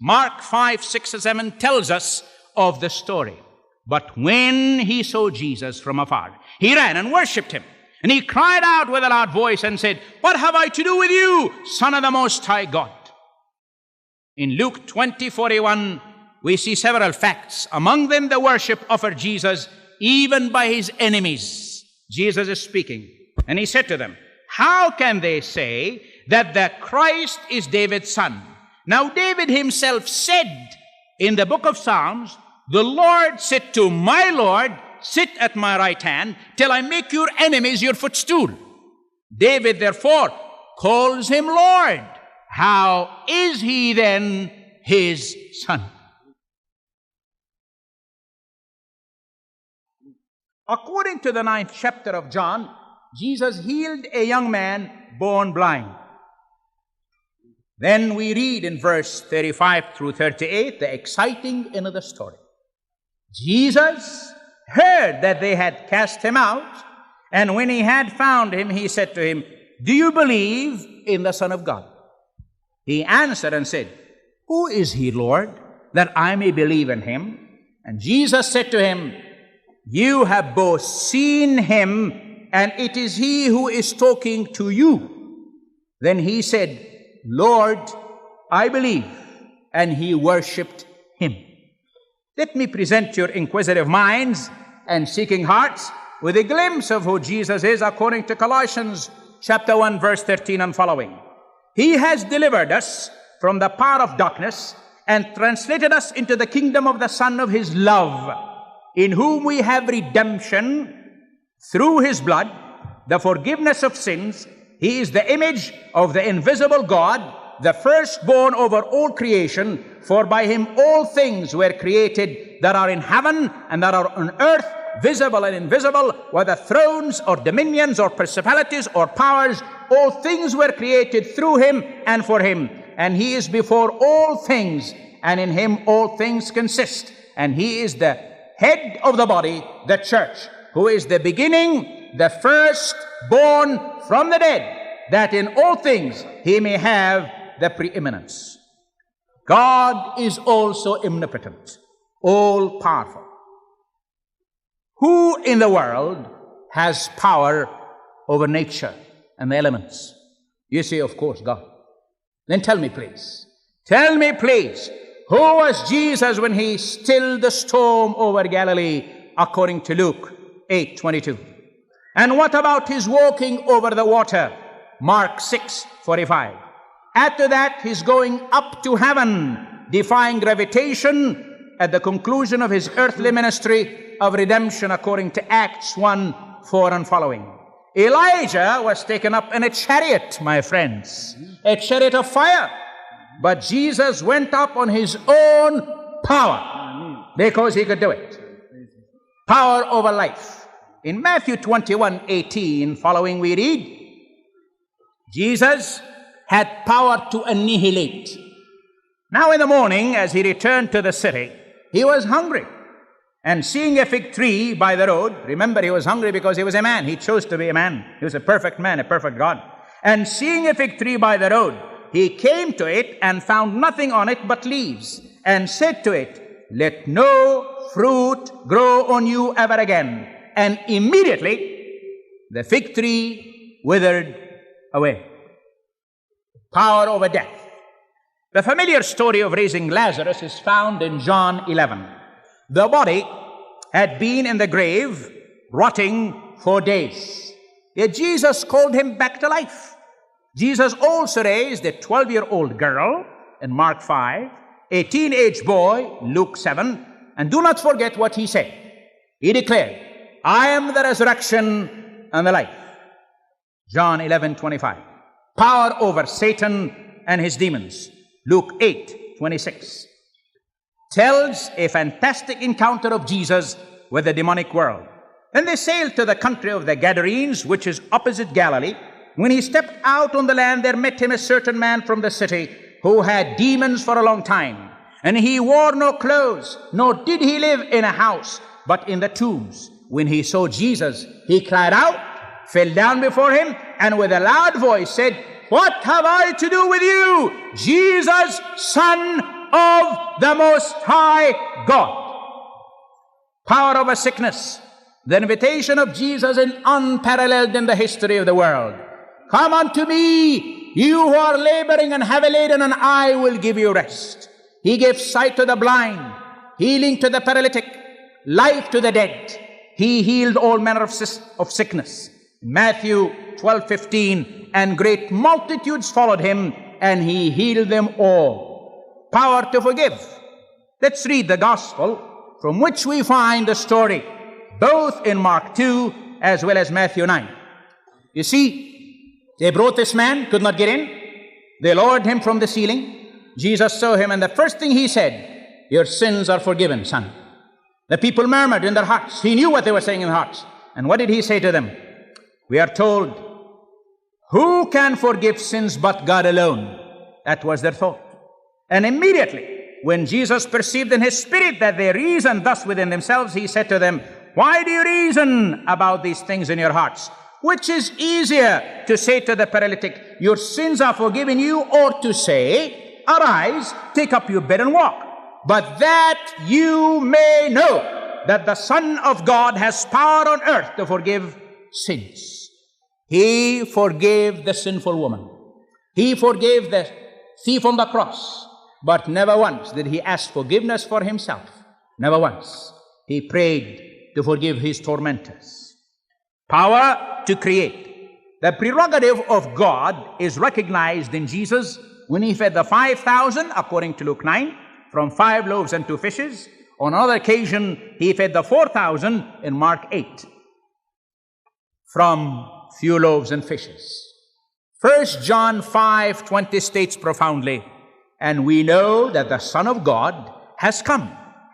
Mark 5, 6, and 7 tells us of the story. But when he saw Jesus from afar, he ran and worshipped him. And he cried out with a loud voice and said, "What have I to do with you, Son of the Most High God?" In Luke 20:41, we see several facts. Among them, the worship offered Jesus even by his enemies. Jesus is speaking, and he said to them, "How can they say that the Christ is David's son?" Now, David himself said in the book of Psalms, "The Lord said to my Lord, sit at my right hand till I make your enemies your footstool." David, therefore, calls him Lord. How is he then his son? According to the 9th chapter of John, Jesus healed a young man born blind. Then we read in verse 35 through 38, the exciting end of the story. Jesus heard that they had cast him out, and when he had found him, he said to him, "Do you believe in the Son of God?" He answered and said, "Who is he, Lord, that I may believe in him?" And Jesus said to him, "You have both seen him, and it is he who is talking to you." Then he said, "Lord, I believe," and he worshipped him. Let me present your inquisitive minds and seeking hearts with a glimpse of who Jesus is according to Colossians chapter 1, verse 13 and following. He has delivered us from the power of darkness and translated us into the kingdom of the Son of his love, in whom we have redemption through his blood, the forgiveness of sins. He is the image of the invisible God, the firstborn over all creation, for by him all things were created that are in heaven and that are on earth, visible and invisible, whether thrones or dominions or principalities or powers. All things were created through him and for him. And he is before all things, and in him all things consist. And he is the head of the body, the church, who is the beginning, the firstborn from the dead, that in all things he may have the preeminence. God is also omnipotent, all-powerful. Who in the world has power over nature and the elements? You say, of course, God. Then tell me, please, who was Jesus when he stilled the storm over Galilee, according to Luke 8:22? And what about his walking over the water? Mark 6:45. After that, his going up to heaven, defying gravitation at the conclusion of his earthly ministry of redemption, according to Acts 1:4 and following. Elijah was taken up in a chariot, my friends, a chariot of fire. But Jesus went up on his own power, because he could do it. Power over life. In Matthew 21:18 following, we read, Jesus had power to annihilate. Now in the morning, as he returned to the city, he was hungry. And seeing a fig tree by the road, remember he was hungry because he was a man. He chose to be a man. He was a perfect man, a perfect God. And seeing a fig tree by the road, he came to it and found nothing on it but leaves, and said to it, "Let no fruit grow on you ever again." And immediately the fig tree withered away. Power over death. The familiar story of raising Lazarus is found in John 11. The body had been in the grave, rotting for days. Yet Jesus called him back to life. Jesus also raised a 12-year-old girl in Mark 5, a teenage boy, Luke 7, and do not forget what he said. He declared, "I am the resurrection and the life." John 11:25. Power over Satan and his demons. Luke 8:26. Tells a fantastic encounter of Jesus with the demonic world. Then they sailed to the country of the Gadarenes, which is opposite Galilee. When he stepped out on the land, there met him a certain man from the city who had demons for a long time. And he wore no clothes, nor did he live in a house, but in the tombs. When he saw Jesus, he cried out, fell down before him, and with a loud voice said, "What have I to do with you, Jesus, Son of the Most High God. Power over sickness. The invitation of Jesus is unparalleled in the history of the world. Come unto me, you who are laboring and heavy laden, and I will give you rest. He gives sight to the blind, healing to the paralytic, life to the dead. He healed all manner of sickness. Matthew 12:15, and great multitudes followed him, and he healed them all. Power to forgive. Let's read the gospel from which we find the story, both in Mark 2 as well as Matthew 9. You see, they brought this man, could not get in. They lowered him from the ceiling. Jesus saw him, and the first thing he said, your sins are forgiven, son. The people murmured in their hearts. He knew what they were saying in their hearts. And what did he say to them? We are told, who can forgive sins but God alone? That was their thought. And immediately, when Jesus perceived in his spirit that they reasoned thus within themselves, he said to them, why do you reason about these things in your hearts? Which is easier, to say to the paralytic, your sins are forgiven you, or to say, arise, take up your bed and walk? But that you may know that the Son of God has power on earth to forgive sins. He forgave the sinful woman. He forgave the thief on the cross. But never once did he ask forgiveness for himself. Never once. He prayed to forgive his tormentors. Power to create. The prerogative of God is recognized in Jesus when he fed the 5,000, according to Luke 9, from 5 loaves and 2 fishes. On another occasion, he fed the 4,000 in Mark 8, from few loaves and fishes. 1 John 5:20 states profoundly, and we know that the Son of God has come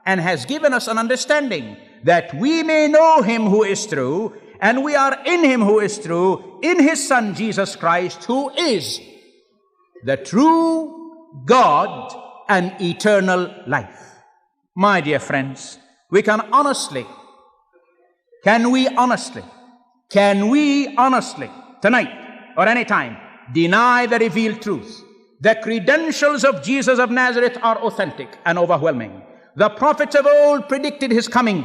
and has given us an understanding that we may know him who is true, and we are in him who is true, in his Son Jesus Christ, who is the true God and eternal life. My dear friends, we can honestly, tonight or any time, deny the revealed truth? The credentials of Jesus of Nazareth are authentic and overwhelming. The prophets of old predicted his coming.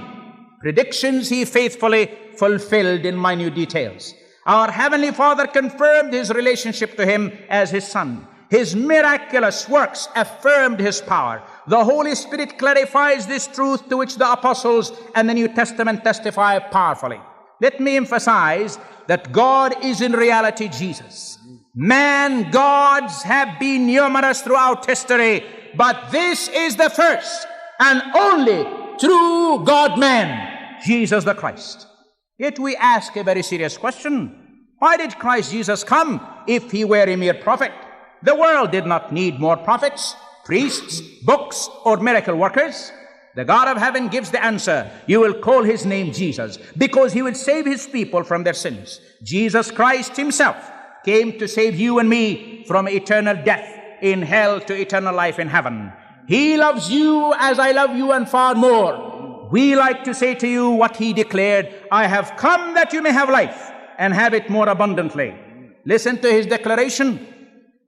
Predictions he faithfully fulfilled in minute details. Our Heavenly Father confirmed his relationship to him as his Son. His miraculous works affirmed his power. The Holy Spirit clarifies this truth, to which the apostles and the New Testament testify powerfully. Let me emphasize that God is in reality Jesus. Man gods have been numerous throughout history, but this is the first and only true God-man, Jesus the Christ. Yet we ask a very serious question. Why did Christ Jesus come if he were a mere prophet? The world did not need more prophets, priests, books, or miracle workers. The God of heaven gives the answer. You will call his name Jesus, because he will save his people from their sins. Jesus Christ himself came to save you and me from eternal death in hell to eternal life in heaven. He loves you as I love you, and far more. We like to say to you what he declared, I have come that you may have life and have it more abundantly. Listen to his declaration.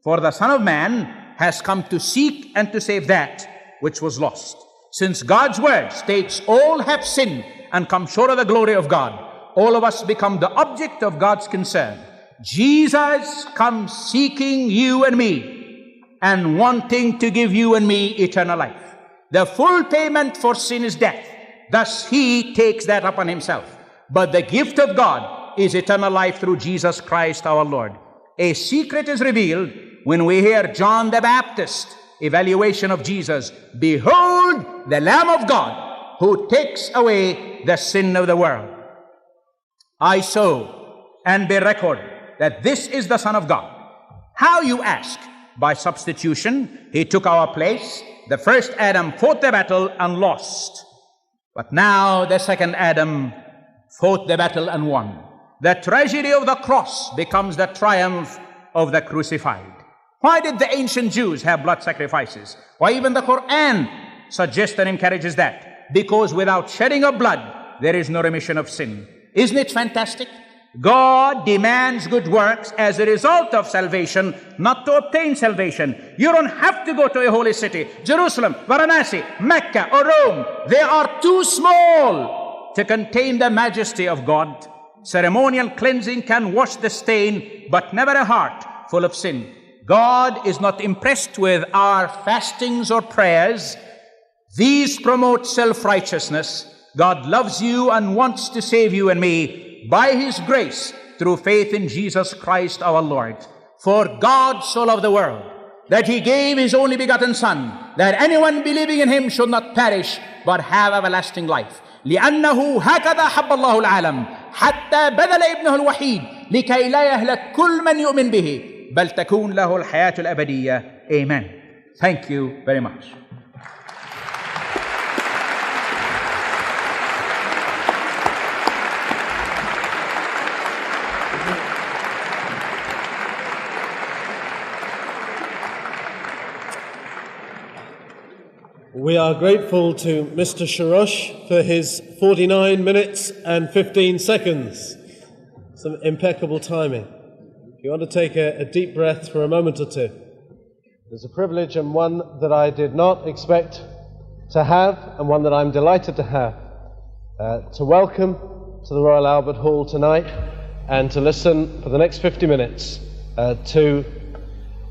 For the Son of Man has come to seek and to save that which was lost. Since God's word states all have sinned and come short of the glory of God, all of us become the object of God's concern. Jesus comes seeking you and me and wanting to give you and me eternal life. The full payment for sin is death. Thus he takes that upon himself. But the gift of God is eternal life through Jesus Christ our Lord. A secret is revealed when we hear John the Baptist evaluation of Jesus. Behold, the Lamb of God who takes away the sin of the world. I saw and bear record that this is the Son of God. How, you ask? By substitution. He took our place. The first Adam fought the battle and lost. But now the second Adam fought the battle and won. The tragedy of the cross becomes the triumph of the crucified. Why did the ancient Jews have blood sacrifices? Why, even the Quran suggests and encourages that. Because without shedding of blood, there is no remission of sin. Isn't it fantastic? God demands good works as a result of salvation, not to obtain salvation. You don't have to go to a holy city, Jerusalem, Varanasi, Mecca, or Rome. They are too small to contain the majesty of God. Ceremonial cleansing can wash the stain, but never a heart full of sin. God is not impressed with our fastings or prayers. These promote self-righteousness. God loves you and wants to save you and me by His grace through faith in Jesus Christ our Lord. For God so loved the world that He gave His only begotten Son, that anyone believing in Him should not perish but have everlasting life. لأنه هكذا حب الله العالم حتى بذل ابنه الوحيد لكي لا يهلك كل من يؤمن به بل تكون له الحياة الأبدية. Amen. Thank you very much. We are grateful to Mr. Shorrosh for his 49 minutes and 15 seconds. Some impeccable timing. If you want to take a deep breath for a moment or two. It's a privilege and one that I did not expect to have and one that I'm delighted to have. To welcome to the Royal Albert Hall tonight and to listen for the next 50 minutes to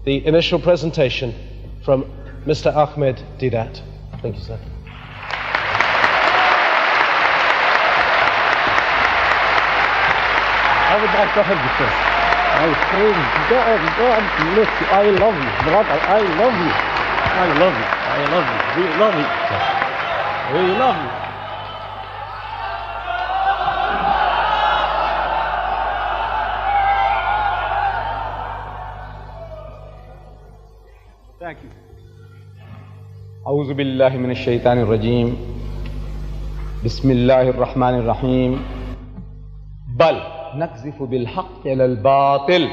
the initial presentation from Mr. Ahmed Deedat. Thank you, sir. I would like to have you, sir. My friend, go on, look, I love you, brother, I love you. I love you, I love you, we love you, sir. We love you. Thank you. أعوذ بالله من الشيطان الرجيم بسم الله الرحمن الرحيم بل نقذف بالحق على الباطل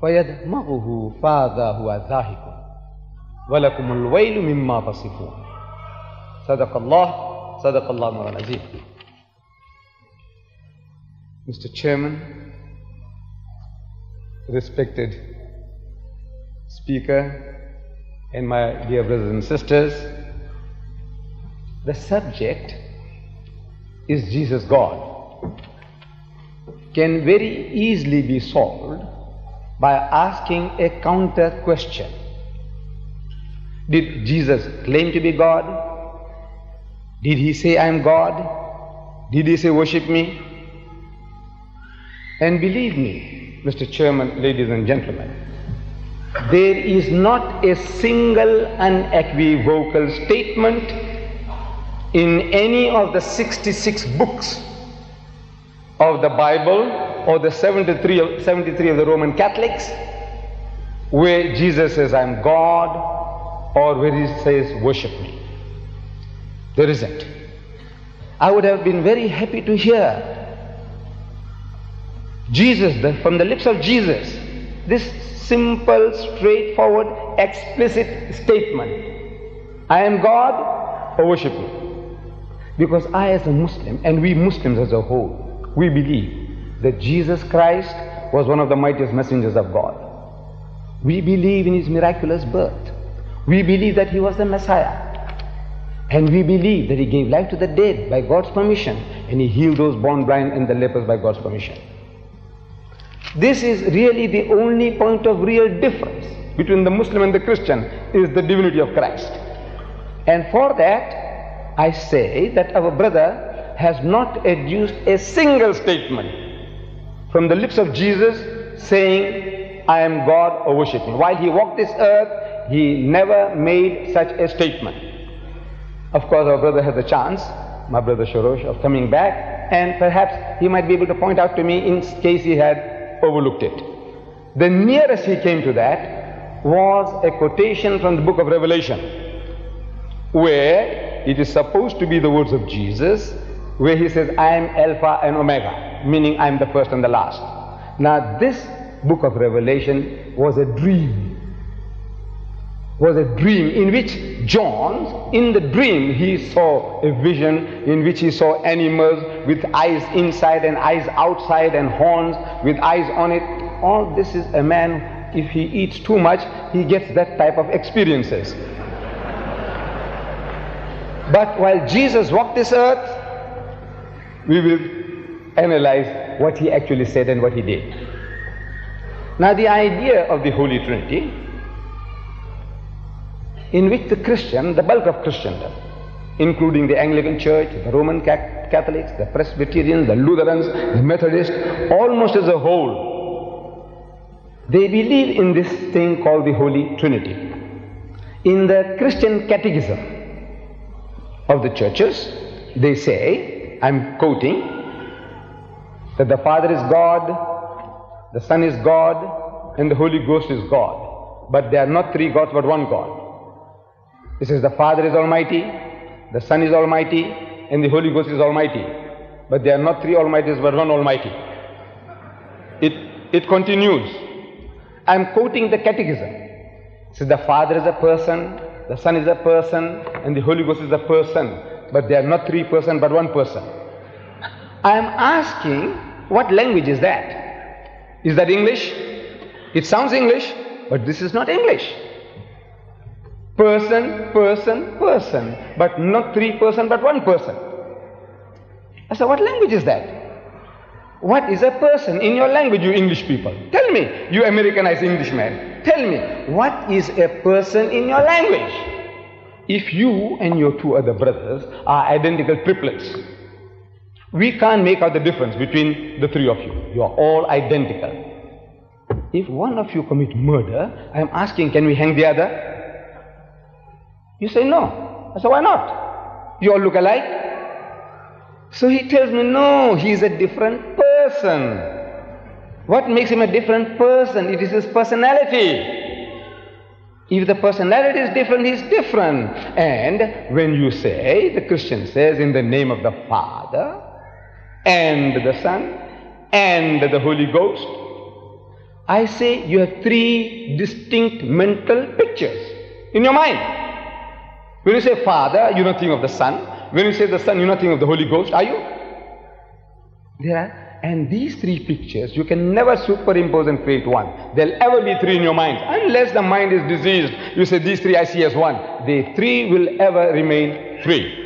فيدمغه فإذا هو زاهق ولكم الويل مما تصفون صدق الله مولانا العظيم. Mr. Chairman, respected Speaker, and my dear brothers and sisters, the subject is Jesus God. Can very easily be solved by asking a counter question. Did Jesus claim to be God? Did He say, I am God? Did He say, worship me? And believe me, Mr. Chairman, ladies and gentlemen, there is not a single unequivocal statement in any of the 66 books of the Bible or the 73 of the Roman Catholics where Jesus says, I am God, or where He says, worship me. There isn't. I would have been very happy to hear from the lips of Jesus, this simple, straightforward, explicit statement. I am God, or worship me. Because I as a Muslim, and we Muslims as a whole, we believe that Jesus Christ was one of the mightiest messengers of God. We believe in His miraculous birth. We believe that He was the Messiah. And we believe that He gave life to the dead by God's permission, and He healed those born blind and the lepers by God's permission. This is really the only point of real difference between the Muslim and the Christian, is the divinity of Christ. And for that, I say that our brother has not adduced a single statement from the lips of Jesus saying, I am God, or worship me. While He walked this earth, He never made such a statement. Of course, our brother has a chance, my brother Shorrosh, of coming back, and perhaps he might be able to point out to me in case he had overlooked it. The nearest he came to that was a quotation from the book of Revelation, where it is supposed to be the words of Jesus, where He says, I am Alpha and Omega, meaning I am the first and the last. Now this book of Revelation was a dream in which John, in the dream, he saw a vision in which he saw animals with eyes inside and eyes outside and horns with eyes on it. All this is a man, if he eats too much, he gets that type of experiences. But while Jesus walked this earth, we will analyze what he actually said and what he did. Now, the idea of the Holy Trinity, in which the Christian, the bulk of Christendom, including the Anglican Church, the Roman Catholics, the Presbyterians, the Lutherans, the Methodists, almost as a whole, they believe in this thing called the Holy Trinity. In the Christian Catechism of the churches, they say, I'm quoting, that the Father is God, the Son is God, and the Holy Ghost is God. But they are not three gods, but one God. It says the Father is Almighty, the Son is Almighty, and the Holy Ghost is Almighty. But they are not three Almighties, but one Almighty. It continues. I'm quoting the Catechism. It says the Father is a person, the Son is a person, and the Holy Ghost is a person. But they are not three persons, but one person. I am asking, what language is that? Is that English? It sounds English, but this is not English. Person, person, person, but not three persons, but one person. I said, what language is that? What is a person in your language, you English people? Tell me, you Americanized Englishmen. Tell me, what is a person in your language? If you and your two other brothers are identical triplets, we can't make out the difference between the three of you. You are all identical. If one of you commit murder, I am asking, can we hang the other? You say no. I say, why not? You all look alike. So he tells me, no, he is a different person. What makes him a different person? It is his personality. If the personality is different, he is different. And when you say, the Christian says, in the name of the Father, and the Son, and the Holy Ghost, I say you have three distinct mental pictures in your mind. When you say Father, you're not thinking of the Son. When you say the Son, you're not thinking of the Holy Ghost, are you? And these three pictures, you can never superimpose and create one. There'll ever be three in your mind. Unless the mind is diseased, you say these three I see as one. The three will ever remain three.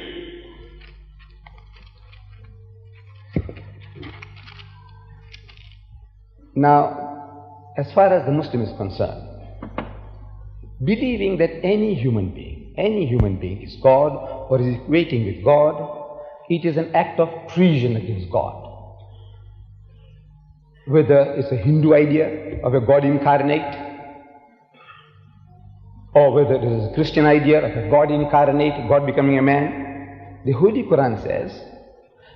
Now, as far as the Muslim is concerned, believing that any human being is God or is equating with God, it is an act of treason against God. Whether it's a Hindu idea of a God incarnate, or whether it is a Christian idea of a God incarnate, God becoming a man, the Holy Quran says,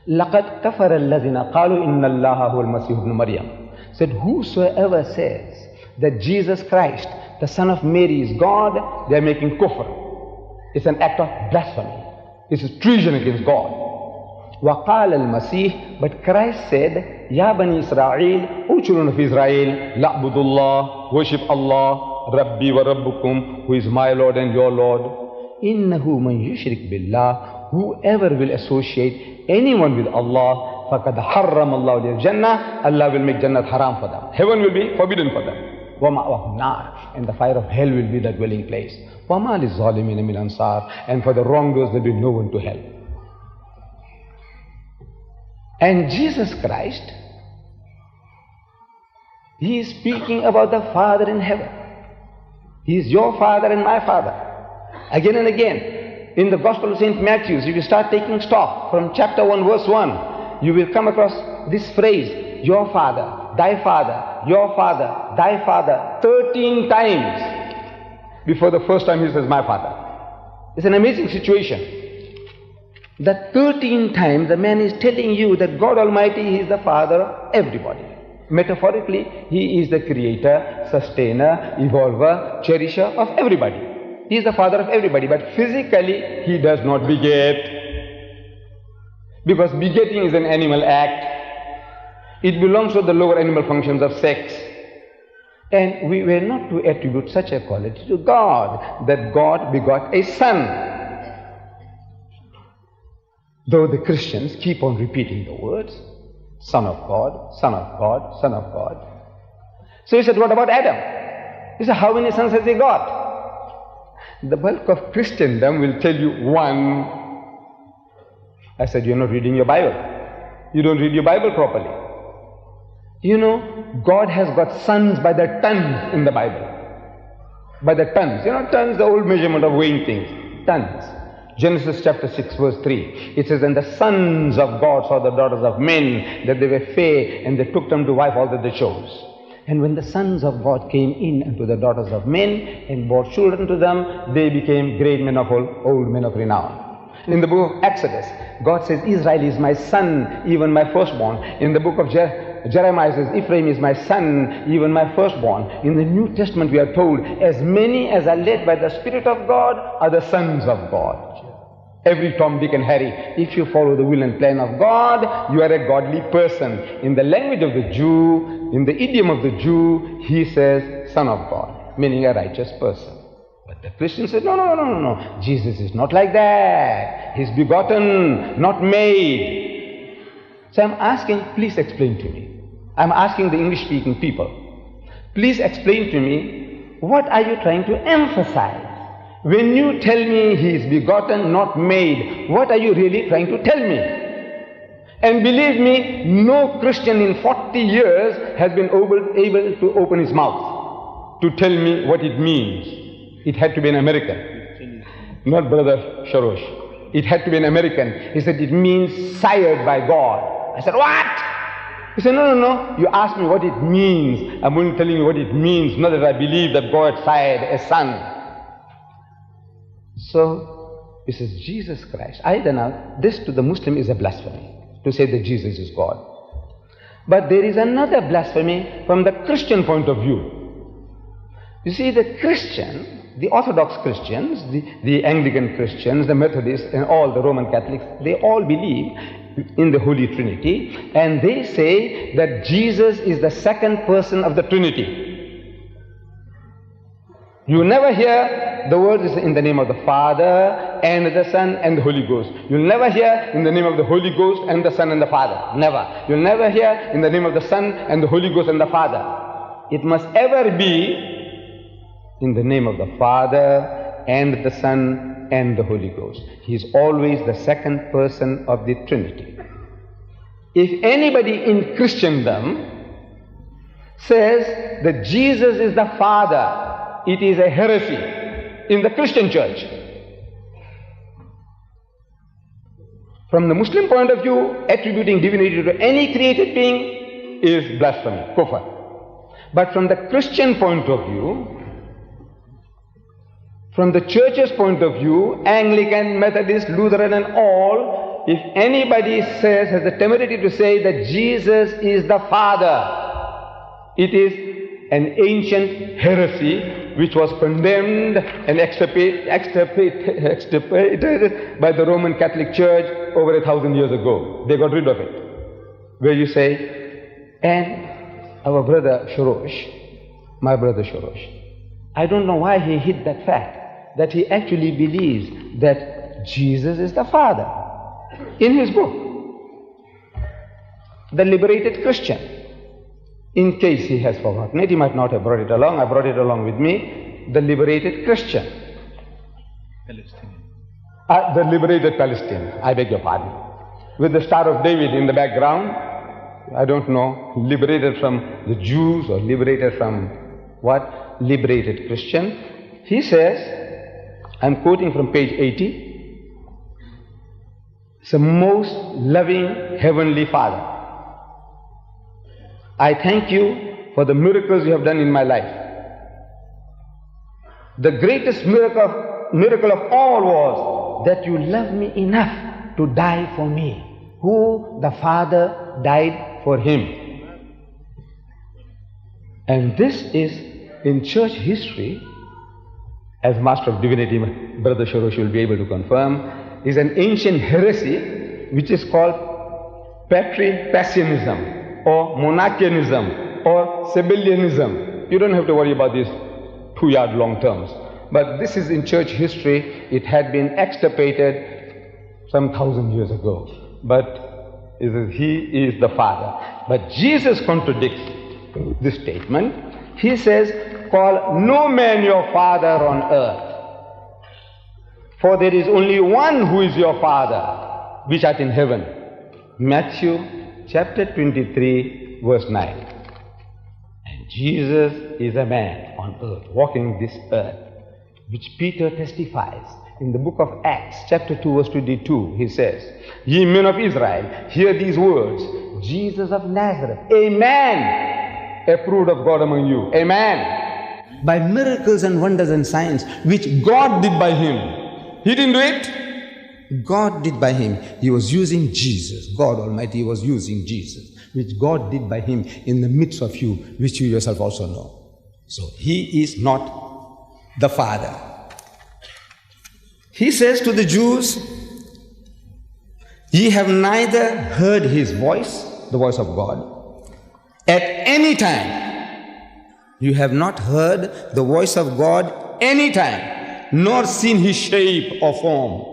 لَقَدْ كَفَرَ الَّذِينَ قَالُوا إِنَّ اللَّهَ هُوَ الْمَسِيحُ ابْنُ مَرْيَمَ, said, whosoever says that Jesus Christ, the Son of Mary, is God, they are making kufr. It's an act of blasphemy. It's a treason against God. وَقَالَ الْمَسِيحُ, but Christ said, يَا بَنِي إِسْرَائِيلِ, O children of Israel, لَعْبُدُ اللَّهِ, worship Allah, رَبِّي وَرَبُّكُمْ, who is my Lord and your Lord. إِنَّهُ مَنْ يُشْرِكْ بِاللَّهِ, whoever will associate anyone with Allah, فَقَدْ حَرَّمَ اللَّهُ الْجَنَّةِ, Allah will make Jannat haram for them. Heaven will be forbidden for them. وَمَأْوَاهُ النَّارِ, and the fire of hell will be their dwelling place. وَمَا لِلظَّالِمِينَ مِنْ أَنصَارٍ, and for the wrongdoers there will be no one to help. And Jesus Christ, he is speaking about the Father in heaven. He is your Father and my Father. Again and again, in the Gospel of St. Matthew, if you start taking stock from chapter 1, verse 1, you will come across this phrase, your Father, thy Father, your Father, thy Father, 13 times before the first time he says, my Father. It's an amazing situation. That 13 times the man is telling you that God Almighty is the Father of everybody. Metaphorically, he is the creator, sustainer, evolver, cherisher of everybody. He is the Father of everybody, but physically he does not beget. Because begetting is an animal act. It belongs to the lower animal functions of sex. And we were not to attribute such a quality to God, that God begot a son. Though the Christians keep on repeating the words, Son of God, Son of God, Son of God. So he said, what about Adam? He said, how many sons has he got? The bulk of Christendom will tell you one. I said, you're not reading your Bible. You don't read your Bible properly. You know, God has got sons by the tons in the Bible. By the tons. You know, tons, the old measurement of weighing things. Tons. Genesis chapter 6 verse 3. It says, and the sons of God saw the daughters of men, that they were fair, and they took them to wife all that they chose. And when the sons of God came in unto the daughters of men, and bore children to them, they became great men of old men of renown. In the book of Exodus, God says, Israel is my son, even my firstborn. In the book of Jeremiah says, Ephraim is my son, even my firstborn. In the New Testament we are told, as many as are led by the Spirit of God are the sons of God. Every Tom, Dick and Harry, if you follow the will and plan of God, you are a godly person. In the language of the Jew, in the idiom of the Jew, he says, Son of God, meaning a righteous person. But the Christian said, no. Jesus is not like that. He's begotten, not made. So I'm asking, please explain to me. I'm asking the English-speaking people, please explain to me, what are you trying to emphasize? When you tell me he is begotten, not made, what are you really trying to tell me? And believe me, no Christian in 40 years has been able to open his mouth to tell me what it means. It had to be an American, not Brother Shorrosh. It had to be an American. He said, it means sired by God. I said, what? He said, no. You asked me what it means. I'm only telling you what it means, not that I believe that God sired a son. So, this is Jesus Christ. Either now, this to the Muslim is a blasphemy, to say that Jesus is God. But there is another blasphemy from the Christian point of view. You see, the Christian, the Orthodox Christians, the Anglican Christians, the Methodists, and all the Roman Catholics, they all believe in the Holy Trinity, and they say that Jesus is the second person of the Trinity. You never hear the words in the name of the Father and the Son and the Holy Ghost. You'll never hear in the name of the Holy Ghost and the Son and the Father. Never. You'll never hear in the name of the Son and the Holy Ghost and the Father. It must ever be in the name of the Father and the Son and the Holy Ghost. He is always the second person of the Trinity. If anybody in Christendom says that Jesus is the Father, it is a heresy in the Christian church. From the Muslim point of view, attributing divinity to any created being is blasphemy, kufr. But from the Christian point of view, from the church's point of view, Anglican, Methodist, Lutheran and all, if anybody says, has the temerity to say that Jesus is the Father, it is an ancient heresy which was condemned and extirpated by the Roman Catholic Church over 1,000 years ago. They got rid of it. Where you say, and our brother Shorrosh, my brother Shorrosh, I don't know why he hid that fact, that he actually believes that Jesus is the Father. In his book, The Liberated Christian. In case he has forgotten it, he might not have brought it along. I brought it along with me. The Liberated Christian. Palestinian. The Liberated Palestinian. I beg your pardon. With the Star of David in the background. I don't know, liberated from the Jews or liberated from what? Liberated Christian. He says, I'm quoting from page 80. It's a most loving Heavenly Father. I thank you for the miracles you have done in my life. The greatest miracle of all was that you love me enough to die for me, who the Father died for him. And this is in church history, as Master of Divinity, Brother Shorrosh will be able to confirm, is an ancient heresy which is called patripassianism, or monarchianism, or Sabellianism. You don't have to worry about these 2-yard long terms. But this is in church history. It had been extirpated some 1,000 years ago. But he is the Father. But Jesus contradicts this statement. He says, call no man your father on earth, for there is only one who is your Father, which art in heaven. Matthew chapter 23 verse 9. And Jesus is a man on earth, walking this earth, which Peter testifies. In the book of Acts chapter 2 verse 22, he says, ye men of Israel, hear these words, Jesus of Nazareth, a man approved of God among you, a man, by miracles and wonders and signs, which God did by him. He didn't do it. God did by him. He was using Jesus. God Almighty was using Jesus, which God did by him in the midst of you, which you yourself also know. So he is not the Father. He says to the Jews, ye have neither heard his voice, the voice of God, at any time. You have not heard the voice of God any time, nor seen his shape or form.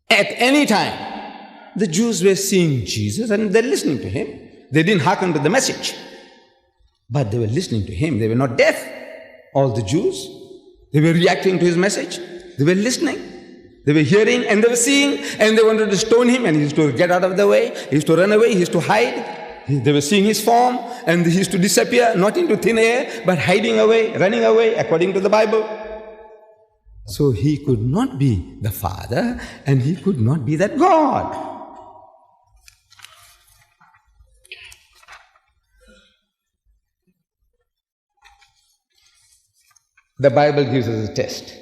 At any time. The Jews were seeing Jesus and they're listening to him. They didn't hearken to the message, but they were listening to him. They were not deaf. All the Jews, they were reacting to his message. They were listening. They were hearing and they were seeing, and they wanted to stone him, and he used to get out of the way. He used to run away. He used to hide. They were seeing his form, and he used to disappear, not into thin air, but hiding away, running away, according to the Bible. So he could not be the Father, and he could not be that God. The Bible gives us a test.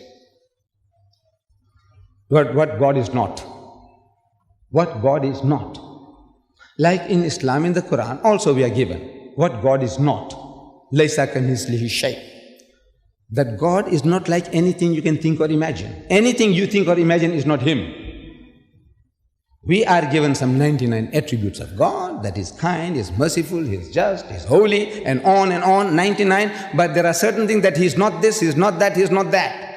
What God is not. What God is not. Like in Islam, in the Quran, also we are given what God is not. Laysa kamithlihi shay'. That God is not like anything you can think or imagine. Anything you think or imagine is not him. We are given some 99 attributes of God, that is kind, is merciful, he is just, he is holy, and on, 99. But there are certain things that he is not this, he is not that, he is not that.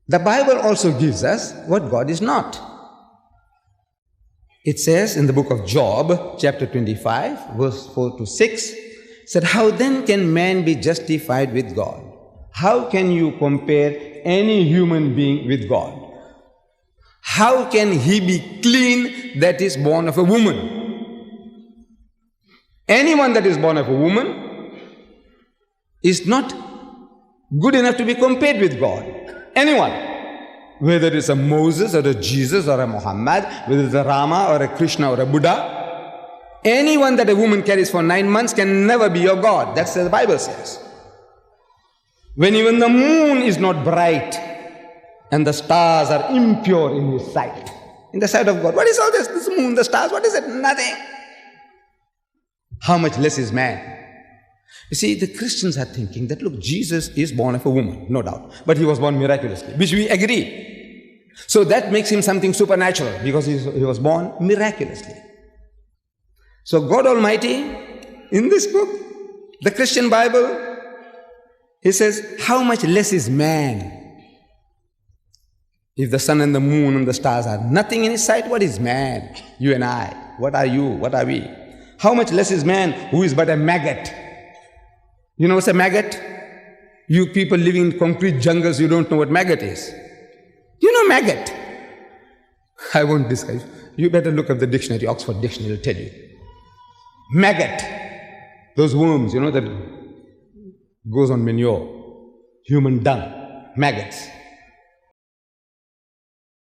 The Bible also gives us what God is not. It says in the book of Job, chapter 25, verse 4 to 6, said, how then can man be justified with God? How can you compare any human being with God? How can he be clean that is born of a woman? Anyone that is born of a woman is not good enough to be compared with God. Anyone. Whether it's a Moses or a Jesus or a Muhammad, whether it's a Rama or a Krishna or a Buddha, anyone that a woman carries for 9 months can never be your God. That's what the Bible says. When even the moon is not bright and the stars are impure in his sight, in the sight of God. What is all this? This moon, the stars, what is it? Nothing. How much less is man? You see, the Christians are thinking that, look, Jesus is born of a woman, no doubt. But he was born miraculously, which we agree. So that makes him something supernatural, because he was born miraculously. So God Almighty, in this book, the Christian Bible, he says, how much less is man? If the sun and the moon and the stars are nothing in his sight, what is man? You and I. What are you? What are we? How much less is man who is but a maggot? You know what's a maggot? You people living in concrete jungles, you don't know what maggot is. You know maggot? I won't discuss. You better look up the dictionary, Oxford Dictionary will tell you. Maggot. Those worms, you know, that goes on manure. Human dung. Maggots.